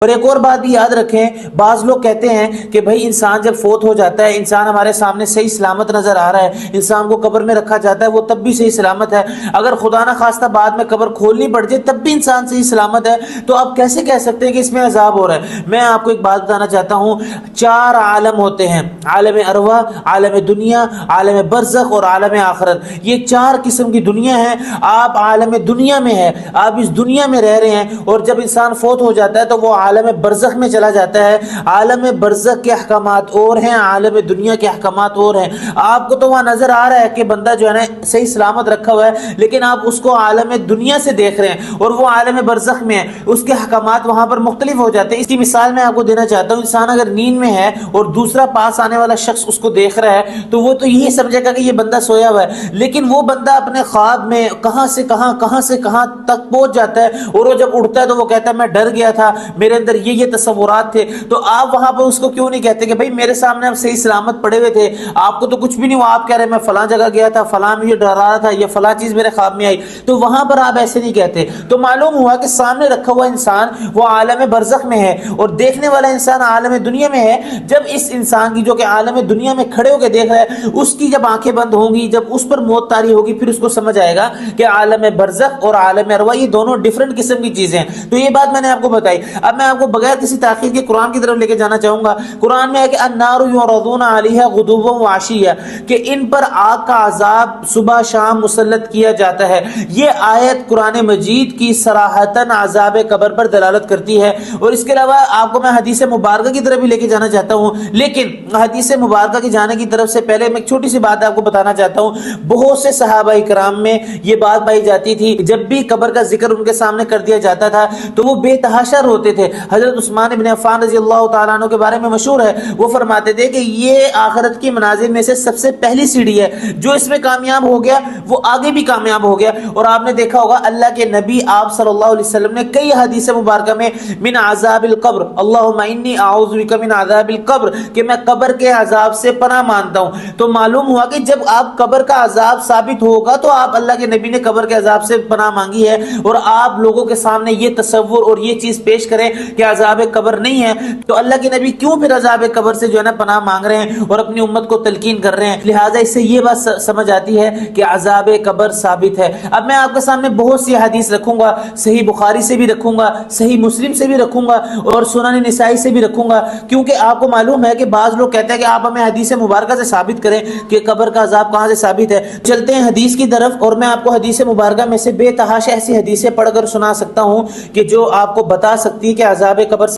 پر ایک اور بات بھی یاد رکھیں، بعض لوگ کہتے ہیں کہ بھائی انسان جب فوت ہو جاتا ہے، انسان ہمارے سامنے صحیح سلامت نظر آ رہا ہے، انسان کو قبر میں رکھا جاتا ہے وہ تب بھی صحیح سلامت ہے، اگر خدا نہ خواستہ بعد میں قبر کھولنی پڑ جائے تب بھی انسان صحیح سلامت ہے، تو آپ کیسے کہہ سکتے ہیں کہ اس میں عذاب ہو رہا ہے؟ میں آپ کو ایک بات بتانا چاہتا ہوں، 4 عالم ہوتے ہیں، عالم ارواح، عالم دنیا، عالم برزخ اور عالم آخرت۔ یہ 4 قسم کی دنیا ہے۔ آپ عالم دنیا میں ہے، آپ اس دنیا میں رہ رہے ہیں، اور جب انسان فوت ہو جاتا ہے تو وہ عالم برزخ میں چلا جاتا ہے۔ عالم برزخ کے احکامات اور ہیں، عالم دنیا کے احکامات اور ہیں۔ آپ کو تو وہاں نظر آ رہا ہے کہ بندہ جو ہے نا صحیح سلامت رکھا ہوا ہے، لیکن آپ اس کو عالم دنیا سے دیکھ رہے ہیں اور وہ عالم برزخ میں ہے، اس کے احکامات وہاں پر مختلف ہو جاتے ہیں۔ اس کی مثال میں آپ کو دینا چاہتا ہوں، انسان اگر نیند میں ہے اور دوسرا پاس آنے والا شخص اس کو دیکھ رہا ہے تو وہ تو یہی سمجھے گا کہ یہ بندہ سویا ہوا ہے، لیکن وہ بندہ اپنے خواب میں کہاں سے کہاں تک پہنچ جاتا ہے، اور وہ جب اٹھتا ہے تو وہ کہتا ہے میں ڈر گیا تھا، میرے اندر یہ تصورات تھے۔ تو آپ وہاں پر اس کو کیوں نہیں کہتے کہ بھائی میرے سامنے آپ صحیح سلامت پڑے ہوئے تھے، آپ کو تو کچھ بھی نہیں ہوا، آپ کہہ رہے میں فلاں جگہ گیا تھا، فلاں مجھے ڈرا رہا تھا، یہ فلاں چیز میرے خواب میں آئی، تو وہاں پر آپ ایسے نہیں کہتے۔ تو معلوم ہوا کہ سامنے رکھا ہوا انسان وہ عالم برزخ میں ہے اور دیکھنے والا انسان عالم دنیا میں ہے۔ جب اس انسان کی جو کہ عالم دنیا میں کھڑے ہو کے دیکھ رہا ہے، اس کی جب آنکھیں بند ہوں گی، جب اس پر موت طاری ہوگی، پھر اس کو سمجھ آئے گا کہ عالم برزخ اور عالم ارواح یہ دونوں ڈیفرنٹ قسم کی چیزیں ہیں۔ تو یہ بات میں نے آپ کو بتائی۔ اب میں آپ کو بغیر کسی تاخیر کے قرآن کی طرف لے کے جانا چاہوں گا۔ قرآن میں ہے کہ النار یعرضون علیہا غدوا وعشیا، کہ ان پر آگ کا عذاب صبح شام مسلط کیا جاتا ہے۔ یہ آیت قرآن مجید کی صراحتاً عذاب قبر پر دلالت کرتی ہے، اور اس کے علاوہ آپ کو میں حدیث مبارکہ کی طرف بھی لے کے جانا چاہتا ہوں، لیکن حدیث مبارکہ کی جانے کی طرف سے پہلے میں ایک چھوٹی سی بات آپ کو بتانا چاہتا ہوں۔ بہت سے صحابہ کرام میں یہ بات پائی جاتی تھی، جب بھی قبر کا ذکر ان کے سامنے کر دیا جاتا تھا تو وہ بے تحاشا روتے تھے۔ حضرت عثمان بن عفان رضی اللہ تعالیٰ عنہ کے بارے میں مشہور ہے، وہ فرماتے تھے کہ یہ آخرت کی منازل میں سے سب سے پہلی سیڑھی ہے، جو اس میں کامیاب ہو گیا وہ آگے بھی کامیاب ہو گیا۔ اور آپ نے دیکھا ہوگا اللہ کے نبی آپ صلی اللہ علیہ وسلم نے کئی حدیث مبارکہ میں من عذاب القبر اللہم انی اعوذ بک من عذاب القبر، کہ میں قبر کے عذاب سے پناہ مانتا ہوں۔ تو معلوم ہوا کہ جب آپ قبر کا عذاب ثابت ہوگا تو آپ اللہ کے نبی نے قبر کے عذاب سے پناہ مانگی ہے، اور آپ لوگوں کے سامنے یہ تصور اور یہ چیز پیش کریں کہ عذاب قبر نہیں ہے، تو اللہ کے نبی کیوں پھر عذاب قبر سے جو ہے نا پناہ مانگ رہے ہیں اور اپنی امت کو تلقین کر رہے ہیں؟ لہٰذا اس سے یہ بات سمجھ آتی ہے کہ عذاب قبر ثابت ہے۔ اب میں آپ کے سامنے بہت سی حدیث رکھوں گا، صحیح بخاری سے بھی رکھوں گا، صحیح مسلم سے بھی رکھوں گا، اور سنن نسائی سے بھی رکھوں گا، کیونکہ آپ کو معلوم ہے کہ بعض لوگ کہتے ہیں کہ آپ ہمیں حدیث مبارکہ سے ثابت کریں کہ قبر کا عذاب کہاں سے ثابت ہے۔ چلتے ہیں حدیث کی طرف، اور میں آپ کو حدیث مبارکہ میں سے بے تحاشا ایسی حدیثیں پڑھ کر سنا سکتا ہوں کہ جو آپ کو بتا سکتی ہے کہ عذاب قبر